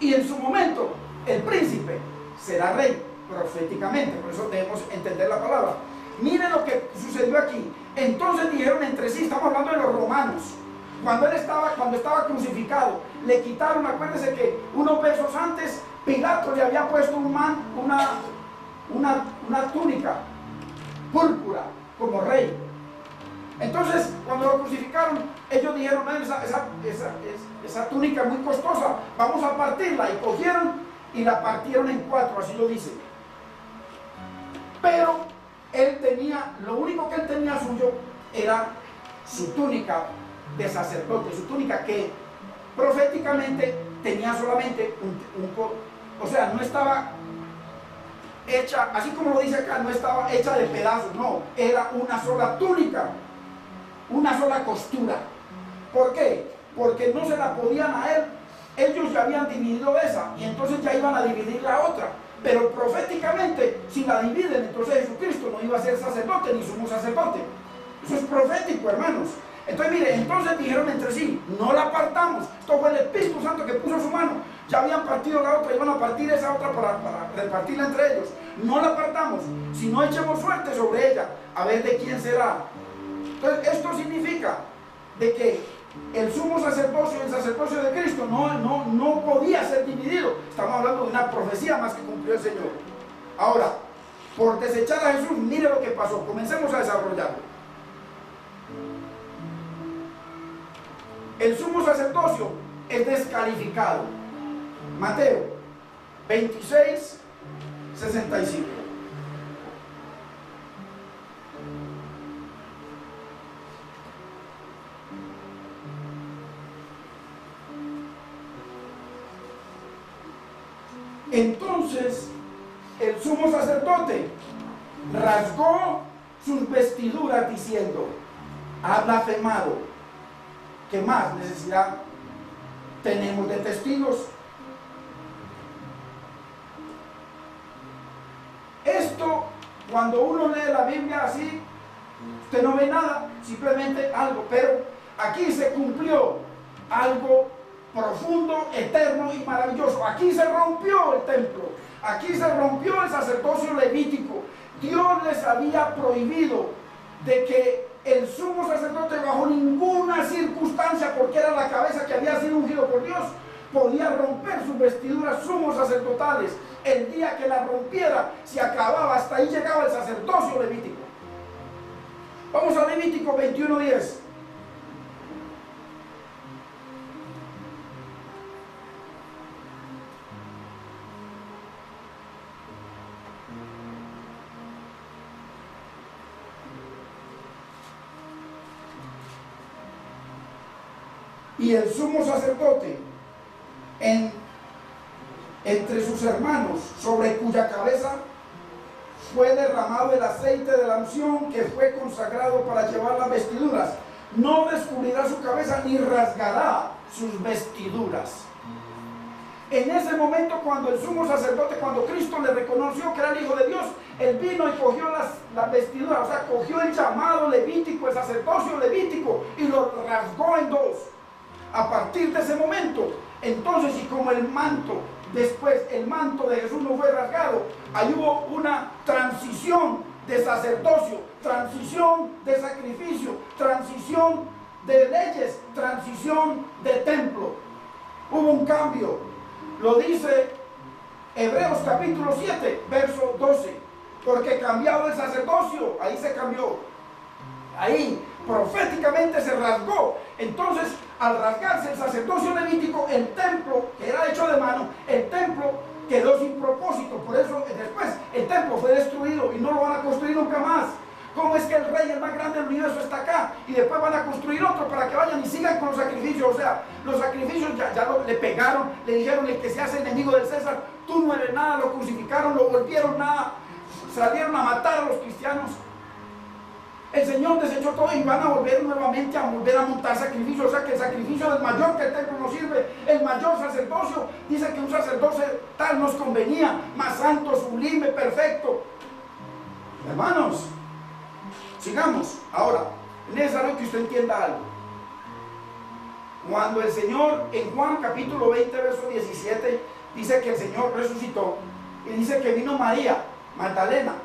y en su momento el príncipe será rey proféticamente. Por eso debemos entender la palabra. Miren lo que sucedió aquí. Entonces dijeron entre sí, estamos hablando de los romanos, cuando estaba crucificado, le quitaron, acuérdense que unos versos antes Pilato le había puesto una túnica púrpura como rey. Entonces, cuando lo crucificaron, ellos dijeron: esa túnica es muy costosa, vamos a partirla. Y cogieron y la partieron en cuatro, así lo dice. Pero él tenía, lo único que él tenía suyo era su túnica de sacerdote, su túnica que proféticamente tenía solamente o sea, no estaba hecha, así como lo dice acá, no estaba hecha de pedazos, no, era una sola túnica, una sola costura. ¿Por qué? Porque no se la podían a él. Ellos ya habían dividido esa y entonces ya iban a dividir la otra. Pero proféticamente, si la dividen, entonces Jesucristo no iba a ser sacerdote ni sumo sacerdote. Eso es profético, hermanos. Entonces, mire, entonces dijeron entre sí, no la partamos. Esto fue el Espíritu Santo que puso su mano. Ya habían partido la otra, iban a partir esa otra para repartirla entre ellos. No la partamos, sino echemos suerte sobre ella, a ver de quién será. Entonces, esto significa de que el sumo sacerdocio, el sacerdocio de Cristo no podía ser dividido. Estamos hablando de una profecía más que cumplió el Señor. Ahora, por desechar a Jesús, mire lo que pasó. Comencemos a desarrollarlo. El sumo sacerdocio es descalificado. Mateo 26, 65. Entonces el sumo sacerdote rasgó sus vestiduras diciendo: ha blasfemado. ¿Qué más necesidad tenemos de testigos? Esto, cuando uno lee la Biblia así, usted no ve nada, simplemente algo, pero aquí se cumplió algo profundo, eterno y maravilloso. Aquí se rompió el templo, aquí se rompió el sacerdocio levítico. Dios les había prohibido de que el sumo sacerdote, bajo ninguna circunstancia, porque era la cabeza que había sido ungido por Dios, podía romper sus vestiduras sumos sacerdotales. El día que la rompiera, se acababa, hasta ahí llegaba el sacerdocio levítico. Vamos a Levítico 21:10. Y el sumo sacerdote, entre sus hermanos, sobre cuya cabeza fue derramado el aceite de la unción, que fue consagrado para llevar las vestiduras, no descubrirá su cabeza ni rasgará sus vestiduras. En ese momento, cuando el sumo sacerdote, cuando Cristo le reconoció que era el Hijo de Dios, él vino y cogió las vestiduras, o sea, cogió el llamado levítico, el sacerdocio levítico, y lo rasgó en dos. A partir de ese momento, entonces, y como el manto, después el manto de Jesús no fue rasgado, ahí hubo una transición de sacerdocio, transición de sacrificio, transición de leyes, transición de templo. Hubo un cambio. Lo dice Hebreos capítulo 7, verso 12. Porque cambiado el sacerdocio, ahí se cambió. Ahí proféticamente se rasgó. Entonces, al rasgarse el sacerdocio levítico, el templo, que era hecho de mano, el templo quedó sin propósito. Por eso después el templo fue destruido y no lo van a construir nunca más. ¿Cómo es que el rey, el más grande del universo, está acá y después van a construir otro para que vayan y sigan con los sacrificios? O sea, los sacrificios le pegaron, le dijeron: el que se hace enemigo del César, tú no eres nada. Lo crucificaron, lo volvieron nada, salieron a matar a los cristianos. El Señor desechó todo y van a volver nuevamente a montar sacrificios. O sea que el sacrificio del mayor que el templo nos sirve, el mayor sacerdocio, dice que un sacerdocio tal nos convenía, más santo, sublime, perfecto. Hermanos, sigamos. Ahora, es necesario que usted entienda algo. Cuando el Señor, en Juan capítulo 20, verso 17, dice que el Señor resucitó, y dice que vino María Magdalena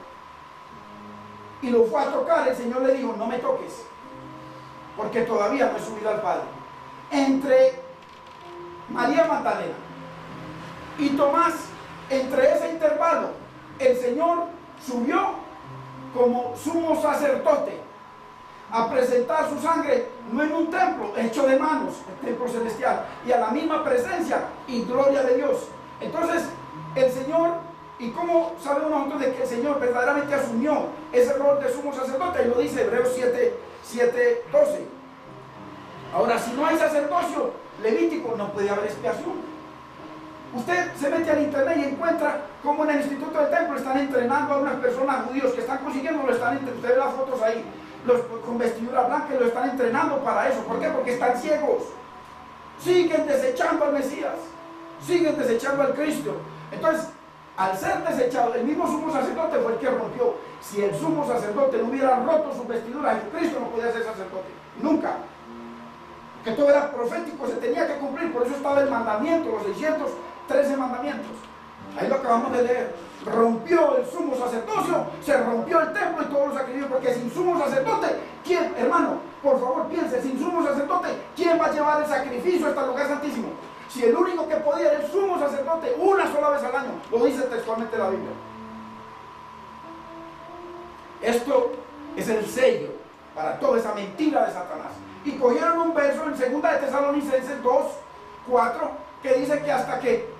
y lo fue a tocar, el Señor le dijo: no me toques, porque todavía no he subido al Padre. Entre María Magdalena y Tomás, entre ese intervalo, el Señor subió como sumo sacerdote a presentar su sangre, no en un templo hecho de manos, el templo celestial, y a la misma presencia y gloria de Dios. Entonces, el Señor, ¿y cómo sabemos nosotros de que el Señor verdaderamente asumió ese rol de sumo sacerdote? Y lo dice Hebreos 7, 12. Ahora, si no hay sacerdocio levítico, no puede haber expiación. Usted se mete al internet y encuentra cómo en el Instituto del Templo están entrenando a unas personas judíos que están consiguiendo, usted ve las fotos ahí. con vestidura blanca y los están entrenando para eso. ¿Por qué? Porque están ciegos. Siguen desechando al Mesías, siguen desechando al Cristo. Entonces, al ser desechado, el mismo sumo sacerdote fue el que rompió. Si el sumo sacerdote no hubiera roto su vestidura, Jesucristo no podía ser sacerdote, nunca. Que todo era profético, se tenía que cumplir. Por eso estaba el mandamiento, los 613 mandamientos. Ahí lo acabamos de leer. Rompió el sumo sacerdocio, se rompió el templo y todos los sacrificios, porque sin sumo sacerdote, ¿quién, hermano? Por favor piense, sin sumo sacerdote, ¿quién va a llevar el sacrificio hasta el lugar santísimo? Si el único que podía era el sumo sacerdote una sola vez al año, lo dice textualmente la Biblia. Esto es el sello para toda esa mentira de Satanás. Y cogieron un verso en 2 de Tesalonicenses 2, 4, que dice que hasta que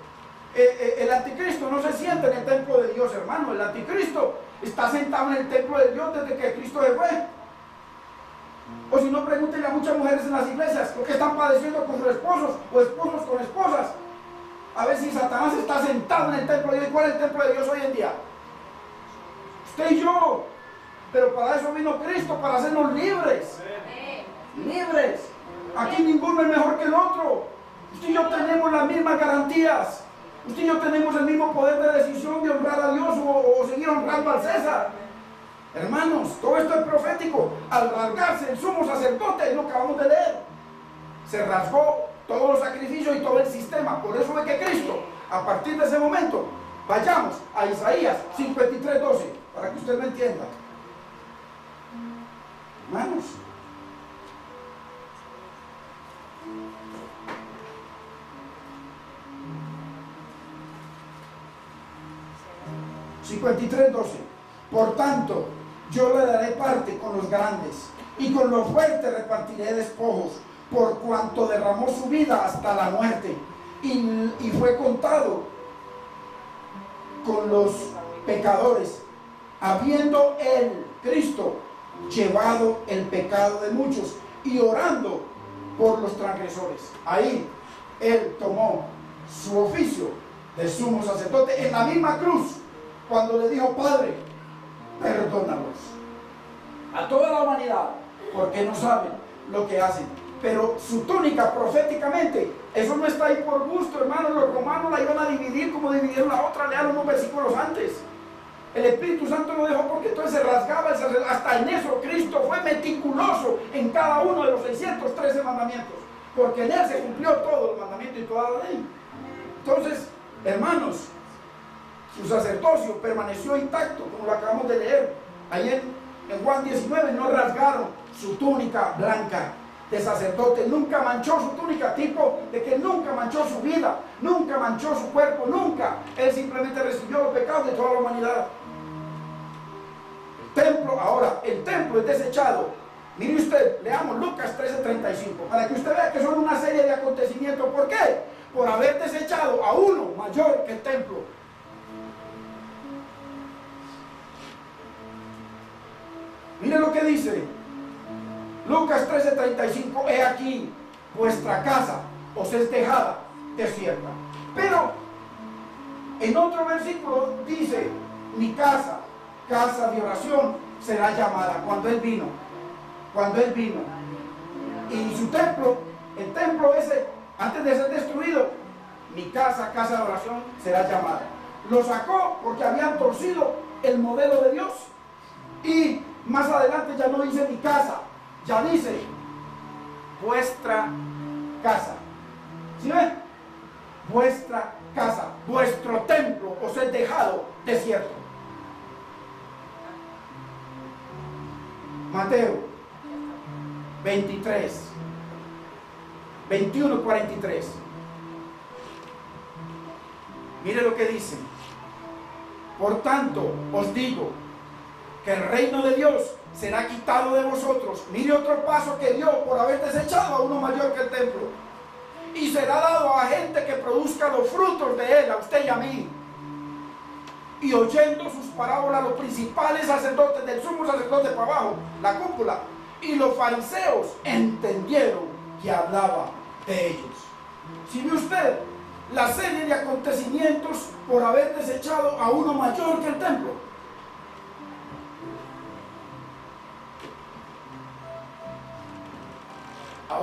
el anticristo no se siente en el templo de Dios, hermano. El anticristo está sentado en el templo de Dios desde que Cristo se fue. O si no, pregúntenle a muchas mujeres en las iglesias lo que están padeciendo con sus esposos o esposos con esposas. A ver si Satanás está sentado en el templo de Dios. ¿Cuál es el templo de Dios hoy en día? Usted y yo. Pero para eso vino Cristo, para hacernos libres. Libres. Aquí ninguno es mejor que el otro. Usted y yo tenemos las mismas garantías. Usted y yo tenemos el mismo poder de decisión de honrar a Dios o seguir honrando al César. Hermanos, todo esto es profético. Al rasgarse el sumo sacerdote, es lo que acabamos de leer, se rasgó todos los sacrificios y todo el sistema. Por eso es que Cristo, a partir de ese momento, vayamos a Isaías 53:12, para que usted lo entienda. Hermanos, (53:12) Por tanto, yo le daré parte con los grandes, y con los fuertes repartiré despojos, por cuanto derramó su vida hasta la muerte, y fue contado con los pecadores, habiendo él, Cristo, llevado el pecado de muchos, y orando por los transgresores. Ahí, él tomó su oficio de sumo sacerdote en la misma cruz, cuando le dijo: Padre, perdónalos a toda la humanidad, porque no saben lo que hacen. Pero su túnica, proféticamente, eso no está ahí por gusto, hermano. Los romanos la iban a dividir como dividieron la otra. Lean unos versículos antes. El Espíritu Santo lo dejó porque entonces se rasgaba el sacerdote. Hasta en eso Cristo fue meticuloso en cada uno de los 613 mandamientos, porque en él se cumplió todo el mandamiento y toda la ley. Entonces, hermanos, su sacerdocio permaneció intacto, como lo acabamos de leer. Ayer en Juan 19, no rasgaron su túnica blanca de sacerdote, nunca manchó su túnica, tipo de que nunca manchó su vida, nunca manchó su cuerpo, nunca. Él simplemente recibió los pecados de toda la humanidad. El templo, ahora, el templo es desechado. Mire usted, leamos Lucas 13:35, para que usted vea que son una serie de acontecimientos. ¿Por qué? Por haber desechado a uno mayor que el templo. Mire lo que dice Lucas 13:35: He aquí, vuestra casa os es dejada desierta. Pero en otro versículo dice: mi casa, casa de oración, será llamada. Cuando Él vino, y su templo, el templo ese, antes de ser destruido, mi casa, casa de oración, será llamada. Lo sacó porque habían torcido el modelo de Dios. Y más adelante ya no dice mi casa, ya dice vuestra casa. ¿Sí ven? Vuestra casa, vuestro templo os es dejado desierto. Mateo 23, 21-43. Mire lo que dice: por tanto os digo que el reino de Dios será quitado de vosotros. Mire otro paso que dio por haber desechado a uno mayor que el templo. Y será dado a gente que produzca los frutos de él, a usted y a mí. Y oyendo sus parábolas, los principales sacerdotes, del sumo sacerdote para abajo, la cúpula, y los fariseos entendieron que hablaba de ellos. Si ve usted la serie de acontecimientos por haber desechado a uno mayor que el templo.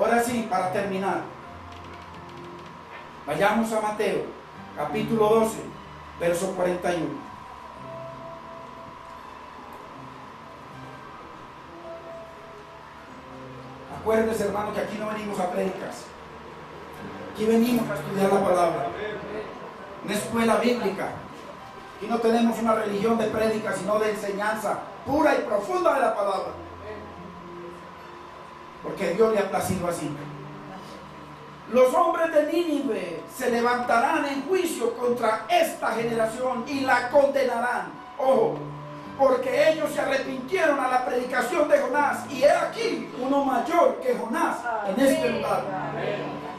Ahora sí, para terminar, vayamos a Mateo, capítulo 12, verso 41. Acuérdense, hermano, que aquí no venimos a predicas. Aquí venimos a estudiar la palabra. Una escuela bíblica. Aquí no tenemos una religión de prédica, sino de enseñanza pura y profunda de la palabra. Porque Dios le ha placido así. Los hombres de Nínive se levantarán en juicio contra esta generación y la condenarán. Ojo, porque ellos se arrepintieron a la predicación de Jonás. Y he aquí uno mayor que Jonás en este lugar.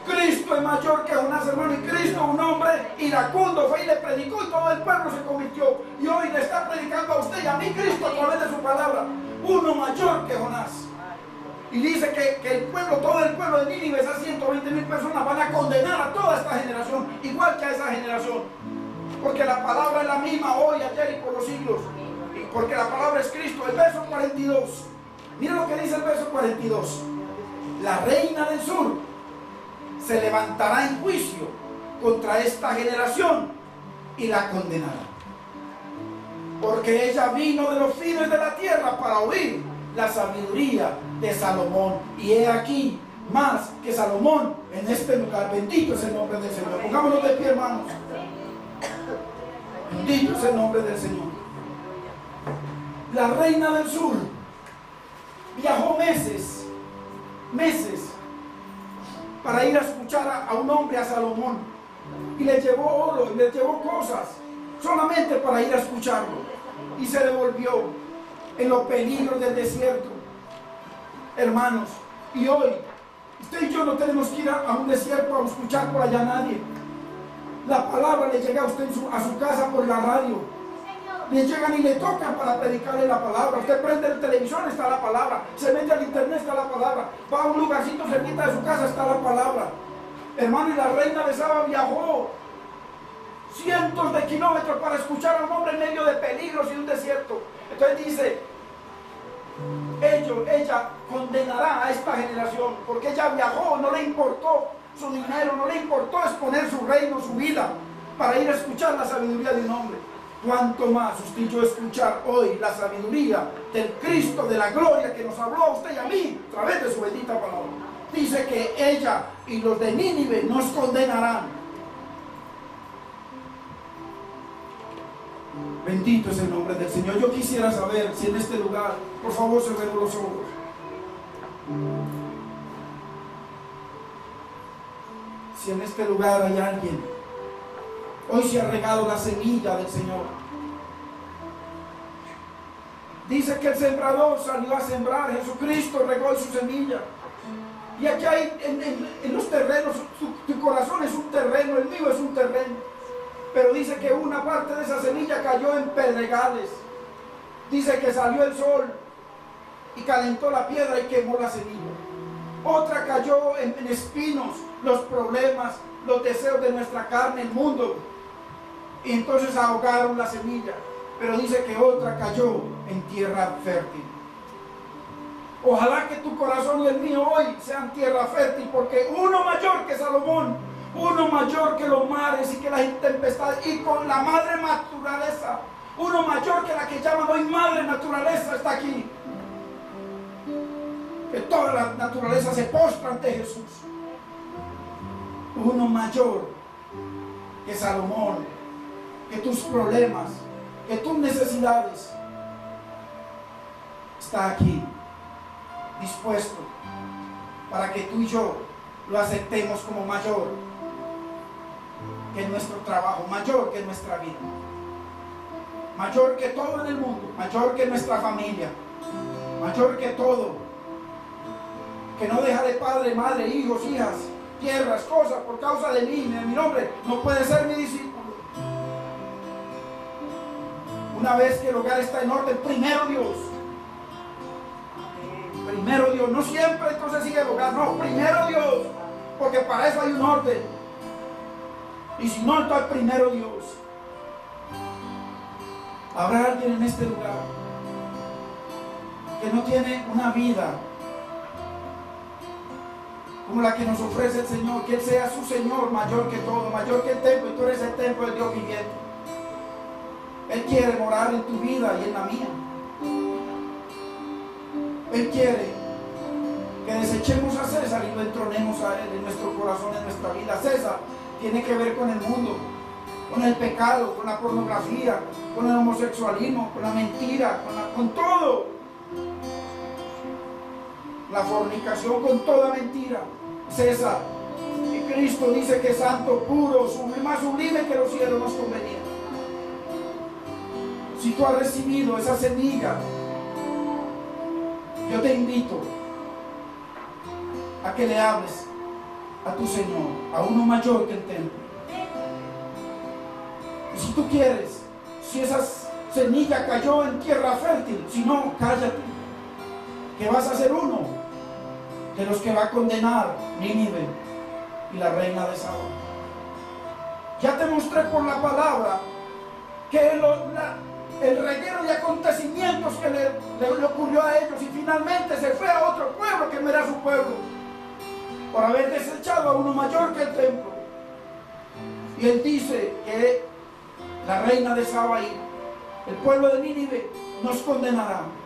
Cristo es mayor que Jonás, hermano. Y Cristo, un hombre iracundo, fue y le predicó y todo el pueblo se convirtió. Y hoy le está predicando a usted y a mí Cristo a través de su palabra. Uno mayor que Jonás. Y dice que el pueblo, todo el pueblo de Nínive, esas 120,000 personas, van a condenar a toda esta generación, igual que a esa generación. Porque la palabra es la misma hoy, ayer y por los siglos. Y porque la palabra es Cristo. El verso 42. Mira lo que dice el verso 42. La reina del sur se levantará en juicio contra esta generación y la condenará. Porque ella vino de los fines de la tierra para oír la sabiduría de Salomón. Y he aquí más que Salomón en este lugar. Bendito es el nombre del Señor. Pongámonos de pie, hermanos. Bendito es el nombre del Señor. La reina del sur viajó meses para ir a escuchar a un hombre, a Salomón, y le llevó oro y le llevó cosas solamente para ir a escucharlo, y se devolvió en los peligros del desierto, hermanos. Y hoy usted y yo no tenemos que ir a un desierto a escuchar por allá a nadie. La palabra le llega a usted a su casa por la radio. Le llegan y le tocan para predicarle la palabra. Usted prende el televisor, está la palabra. Se mete al internet, está la palabra. Va a un lugarcito cerquita de su casa, está la palabra. Hermano, y la reina de Saba viajó cientos de kilómetros para escuchar a un hombre en medio de peligros y un desierto. Entonces dice, ella condenará a esta generación, porque ella viajó, no le importó su dinero, no le importó exponer su reino, su vida, para ir a escuchar la sabiduría de un hombre. Cuanto más usted y yo escuchar hoy la sabiduría del Cristo de la gloria que nos habló a usted y a mí a través de su bendita palabra. Dice que ella y los de Nínive nos condenarán. Bendito es el nombre del Señor. Yo quisiera saber si en este lugar, por favor, cerremos los ojos. Si en este lugar hay alguien, hoy se ha regado la semilla del Señor. Dice que el sembrador salió a sembrar, Jesucristo regó su semilla. Y aquí hay en los terrenos, tu corazón es un terreno, el mío es un terreno. Pero dice que una parte de esa semilla cayó en pedregales. Dice que salió el sol y calentó la piedra y quemó la semilla. Otra cayó en espinos, los problemas, los deseos de nuestra carne, el mundo. Y entonces ahogaron la semilla. Pero dice que otra cayó en tierra fértil. Ojalá que tu corazón y el mío hoy sean tierra fértil, porque uno mayor que Salomón, uno mayor que los mares y que las tempestades, y con la madre naturaleza, uno mayor que la que llaman hoy madre naturaleza, está aquí. Que toda la naturaleza se postra ante Jesús. Uno mayor que Salomón, que tus problemas, que tus necesidades, está aquí, dispuesto para que tú y yo lo aceptemos como mayor que nuestro trabajo, mayor que nuestra vida, mayor que todo en el mundo, mayor que nuestra familia, mayor que todo, que no deja de padre, madre, hijos, hijas, tierras, cosas por causa de mí, de mi nombre, no puede ser mi discípulo. Una vez que el hogar está en orden, primero Dios. Primero Dios, no siempre entonces sigue el hogar, no, primero Dios, porque para eso hay un orden. Y si no, entonces primero Dios. Habrá alguien en este lugar que no tiene una vida como la que nos ofrece el Señor, que Él sea su Señor, mayor que todo, mayor que el templo, y tú eres el templo del Dios viviente. Él quiere morar en tu vida y en la mía. Él quiere que desechemos a César y lo entronemos a Él en nuestro corazón, en nuestra vida. César tiene que ver con el mundo, con el pecado, con la pornografía, con el homosexualismo, con la mentira, con todo. La fornicación, con toda mentira. César. Y Cristo dice que santo, puro, más sublime que los cielos nos convenía. Si tú has recibido esa semilla, yo te invito a que le hables a tu Señor, a uno mayor que el templo. Y si tú quieres, si esa semilla cayó en tierra fértil, si no, cállate, que vas a ser uno de los que va a condenar Nínive y la reina de Saba. Ya te mostré por la palabra que el reguero de acontecimientos que le ocurrió a ellos, y finalmente se fue a otro pueblo que no era su pueblo, por haber desechado a uno mayor que el templo. Y él dice que la reina de Saba y el pueblo de Nínive nos condenarán.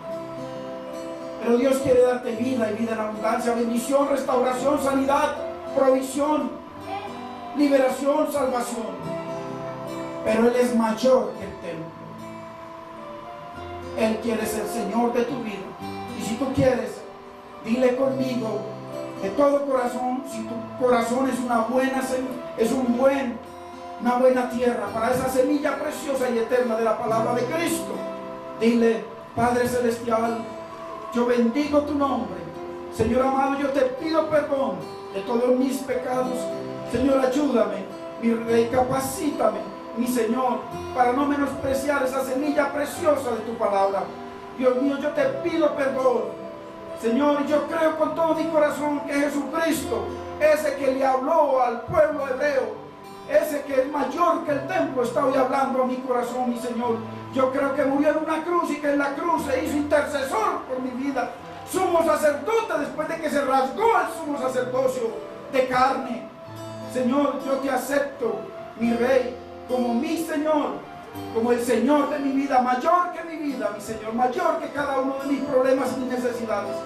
Pero Dios quiere darte vida y vida en abundancia, bendición, restauración, sanidad, provisión, liberación, salvación. Pero Él es mayor que el templo. Él quiere ser Señor de tu vida. Y si tú quieres, dile conmigo de todo corazón, si tu corazón es una buena tierra para esa semilla preciosa y eterna de la palabra de Cristo, dile: Padre Celestial, yo bendigo tu nombre. Señor amado, yo te pido perdón de todos mis pecados. Señor, ayúdame, mi Rey, capacítame, mi Señor, para no menospreciar esa semilla preciosa de tu palabra. Dios mío, yo te pido perdón. Señor, yo creo con todo mi corazón que Jesucristo, ese que le habló al pueblo hebreo, ese que es mayor que el templo, está hoy hablando a mi corazón, mi Señor. Yo creo que murió en una cruz y que en la cruz se hizo intercesor por mi vida, sumo sacerdote, después de que se rasgó el sumo sacerdocio de carne. Señor, yo te acepto, mi Rey, como mi Señor, como el Señor de mi vida, mayor que mi vida, mi Señor, mayor que cada uno de mis problemas y mis necesidades.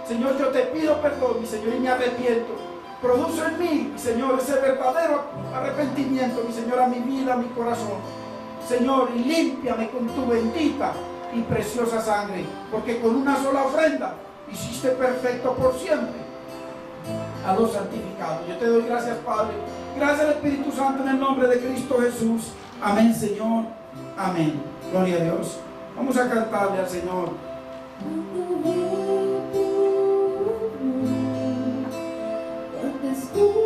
Señor, yo te pido perdón, mi Señor, y me arrepiento. Produce en mí, mi Señor, ese verdadero arrepentimiento, mi Señor, a mi vida, a mi corazón. Señor, y límpiame con tu bendita y preciosa sangre, porque con una sola ofrenda hiciste perfecto por siempre a los santificados. Yo te doy gracias, Padre. Gracias al Espíritu Santo, en el nombre de Cristo Jesús. Amén, Señor. Amén. Gloria a Dios. Vamos a cantarle al Señor. Cuando